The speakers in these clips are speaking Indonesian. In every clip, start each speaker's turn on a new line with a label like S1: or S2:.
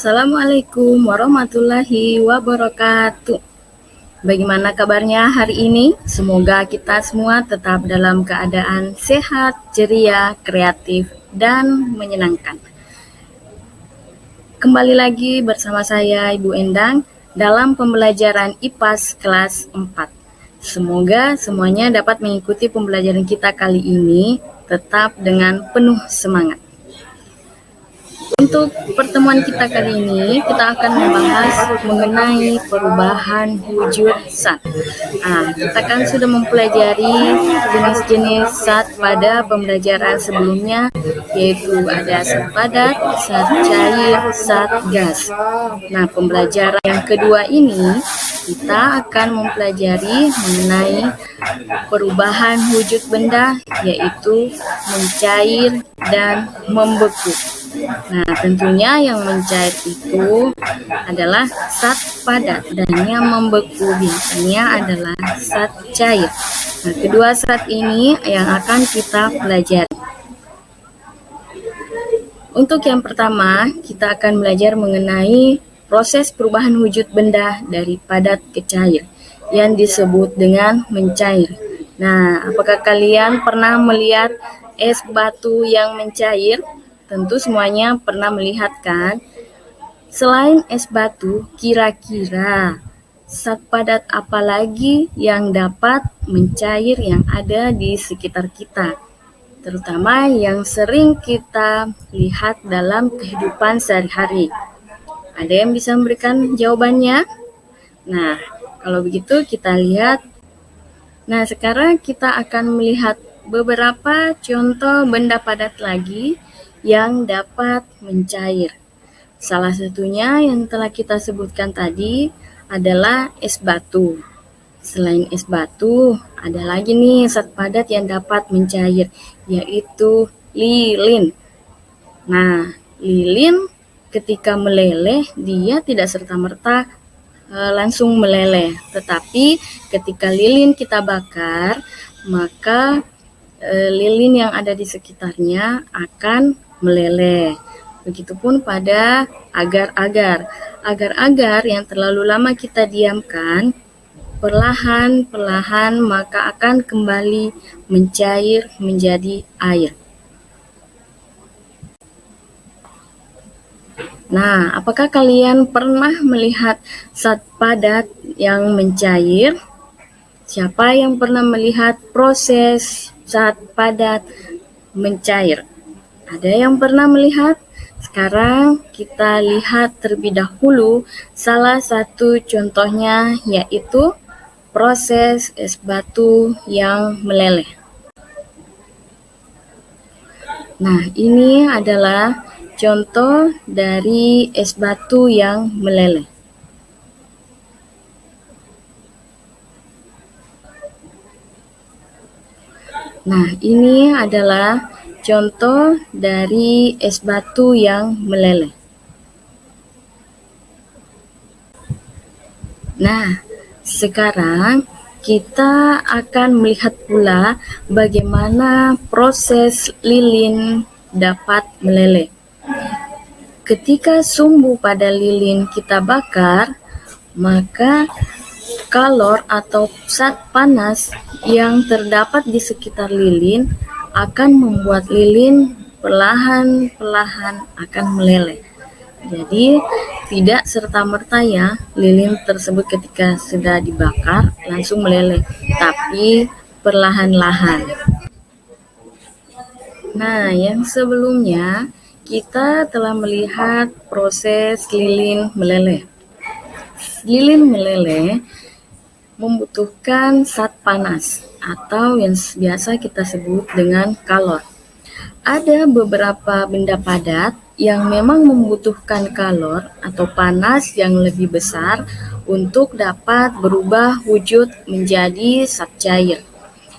S1: Assalamualaikum warahmatullahi wabarakatuh. Bagaimana kabarnya hari ini? Semoga kita semua tetap dalam keadaan sehat, ceria, kreatif, dan menyenangkan. Kembali lagi bersama saya Ibu Endang dalam pembelajaran IPAS kelas 4. Semoga semuanya dapat mengikuti pembelajaran kita kali ini tetap dengan penuh semangat. Untuk pertemuan kita kali ini, kita akan membahas mengenai perubahan wujud zat. Kita kan sudah mempelajari jenis-jenis zat pada pembelajaran sebelumnya, yaitu ada zat padat, zat cair, zat gas. Nah, pembelajaran yang kedua ini, kita akan mempelajari mengenai perubahan wujud benda, yaitu mencair dan membeku. Nah, tentunya yang mencair itu adalah zat padat dan yang membeku biasanya adalah zat cair. Nah, kedua zat ini yang akan kita pelajari. Untuk yang pertama, kita akan belajar mengenai proses perubahan wujud benda dari padat ke cair yang disebut dengan mencair. Nah, apakah kalian pernah melihat es batu yang mencair? Tentu semuanya pernah melihat kan? Selain es batu, kira-kira zat padat apa lagi yang dapat mencair yang ada di sekitar kita? Terutama yang sering kita lihat dalam kehidupan sehari-hari. Ada yang bisa memberikan jawabannya? Nah, kalau begitu kita lihat. Nah, sekarang kita akan melihat beberapa contoh benda padat lagi yang dapat mencair. Salah satunya yang telah kita sebutkan tadi adalah es batu. Selain es batu, ada lagi nih zat padat yang dapat mencair, yaitu lilin. Nah, lilin ketika meleleh, dia tidak serta-merta langsung meleleh, tetapi ketika lilin kita bakar, maka lilin yang ada di sekitarnya akan meleleh. Begitupun pada agar-agar. Agar-agar yang terlalu lama kita diamkan, perlahan-perlahan maka akan kembali mencair menjadi air. Nah, apakah kalian pernah melihat zat padat yang mencair? Siapa yang pernah melihat proses zat padat mencair? Ada yang pernah melihat? Sekarang kita lihat terlebih dahulu salah satu contohnya, yaitu proses es batu yang meleleh. Nah, ini adalah contoh dari es batu yang meleleh. Nah, ini adalah contoh dari es batu yang meleleh. Nah, sekarang kita akan melihat pula bagaimana proses lilin dapat meleleh. Ketika sumbu pada lilin kita bakar, maka kalor atau zat panas yang terdapat di sekitar lilin akan membuat lilin perlahan-perlahan akan meleleh. Jadi tidak serta-merta ya lilin tersebut ketika sudah dibakar langsung meleleh, tapi perlahan-lahan. Nah, yang sebelumnya kita telah melihat proses lilin meleleh. Lilin meleleh membutuhkan zat panas atau yang biasa kita sebut dengan kalor. Ada beberapa benda padat yang memang membutuhkan kalor atau panas yang lebih besar untuk dapat berubah wujud menjadi zat cair.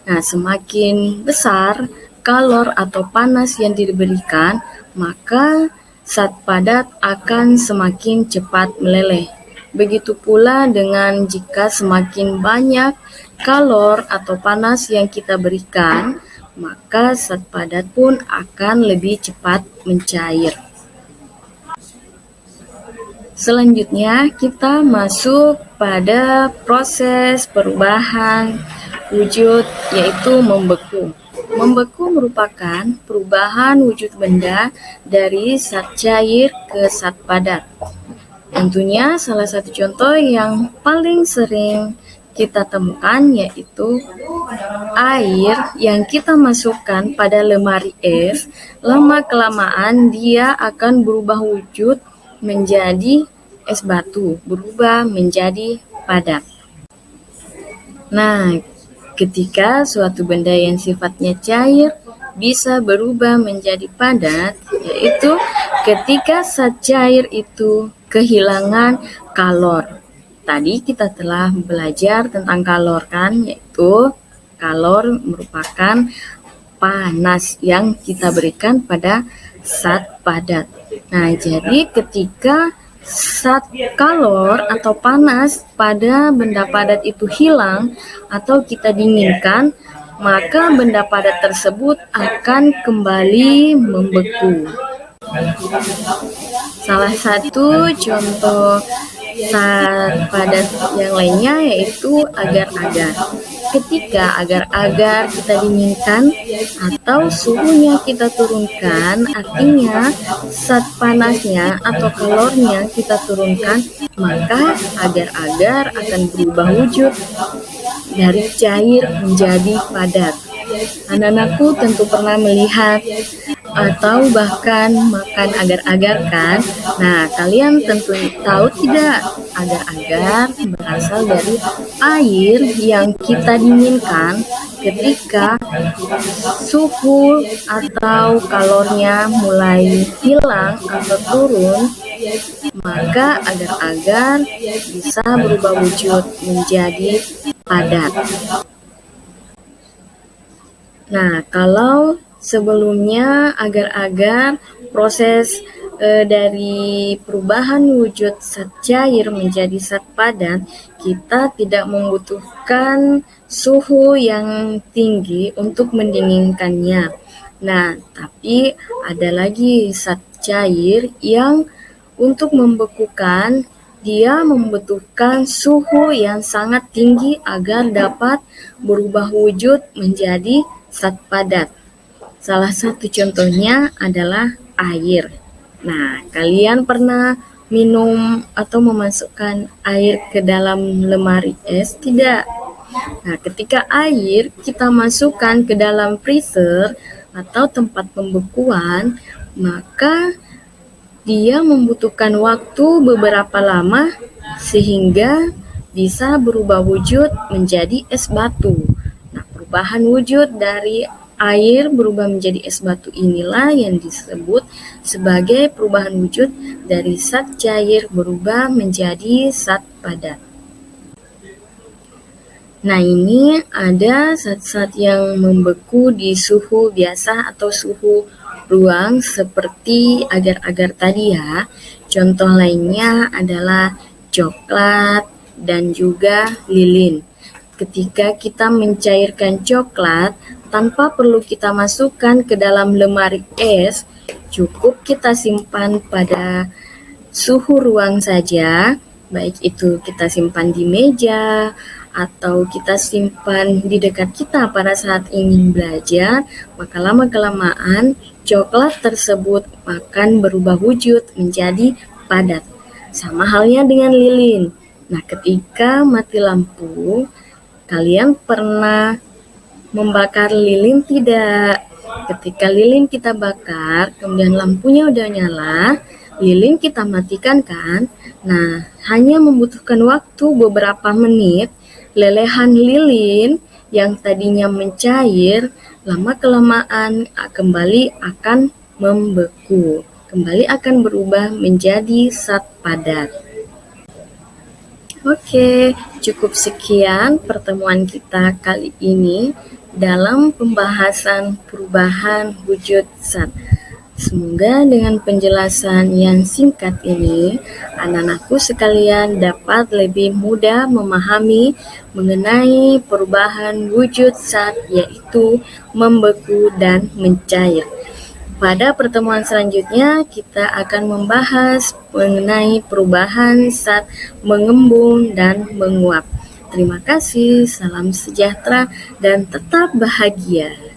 S1: Nah, semakin besar kalor atau panas yang diberikan, maka zat padat akan semakin cepat meleleh. Begitu pula dengan jika semakin banyak kalor atau panas yang kita berikan, maka zat padat pun akan lebih cepat mencair. Selanjutnya kita masuk pada proses perubahan wujud, yaitu membeku. Membeku merupakan perubahan wujud benda dari zat cair ke zat padat. Tentunya salah satu contoh yang paling sering kita temukan yaitu air yang kita masukkan pada lemari es, lama-kelamaan dia akan berubah wujud menjadi es batu, berubah menjadi padat. Nah, ketika suatu benda yang sifatnya cair bisa berubah menjadi padat, yaitu ketika zat cair itu kehilangan kalor. Tadi kita telah belajar tentang kalor kan, yaitu kalor merupakan panas yang kita berikan pada zat padat. Nah, jadi ketika zat kalor atau panas pada benda padat itu hilang atau kita dinginkan, maka benda padat tersebut akan kembali membeku. Salah satu contoh zat padat yang lainnya yaitu agar-agar. Ketika agar-agar kita dinginkan atau suhunya kita turunkan, artinya zat panasnya atau kalornya kita turunkan, maka agar-agar akan berubah wujud dari cair menjadi padat. Anak-anakku tentu pernah melihat atau bahkan makan agar-agar kan? Nah, kalian tentu tahu tidak, agar-agar berasal dari air yang kita dinginkan ketika suhu atau kalornya mulai hilang atau turun, maka agar-agar bisa berubah wujud menjadi padat. Nah, kalau sebelumnya agar-agar proses dari perubahan wujud zat cair menjadi zat padat, kita tidak membutuhkan suhu yang tinggi untuk mendinginkannya. Nah, tapi ada lagi zat cair yang untuk membekukan dia membutuhkan suhu yang sangat tinggi agar dapat berubah wujud menjadi zat padat. Salah satu contohnya adalah air. Nah, kalian pernah minum atau memasukkan air ke dalam lemari es? Tidak. Nah, ketika air kita masukkan ke dalam freezer atau tempat pembekuan, maka dia membutuhkan waktu beberapa lama sehingga bisa berubah wujud menjadi es batu. Nah, perubahan wujud dari air berubah menjadi es batu inilah yang disebut sebagai perubahan wujud dari zat cair berubah menjadi zat padat. Nah, ini ada zat-zat yang membeku di suhu biasa atau suhu ruang seperti agar-agar tadi ya. Contoh lainnya adalah coklat dan juga lilin. Ketika kita mencairkan coklat, tanpa perlu kita masukkan ke dalam lemari es, cukup kita simpan pada suhu ruang saja, baik itu kita simpan di meja atau kita simpan di dekat kita pada saat ingin belajar, maka lama-kelamaan coklat tersebut akan berubah wujud menjadi padat. Sama halnya dengan lilin. Nah, ketika mati lampu, kalian pernah membakar lilin tidak? Ketika lilin kita bakar, kemudian lampunya udah nyala, lilin kita matikan kan? Nah, hanya membutuhkan waktu beberapa menit, lelehan lilin yang tadinya mencair, lama-kelamaan kembali akan membeku, kembali akan berubah menjadi zat padat. Oke, cukup sekian pertemuan kita kali ini dalam pembahasan perubahan wujud zat. Semoga dengan penjelasan yang singkat ini, anak-anakku sekalian dapat lebih mudah memahami mengenai perubahan wujud zat, yaitu membeku dan mencair. Pada pertemuan selanjutnya, kita akan membahas mengenai perubahan saat mengembung dan menguap. Terima kasih, salam sejahtera, dan tetap bahagia.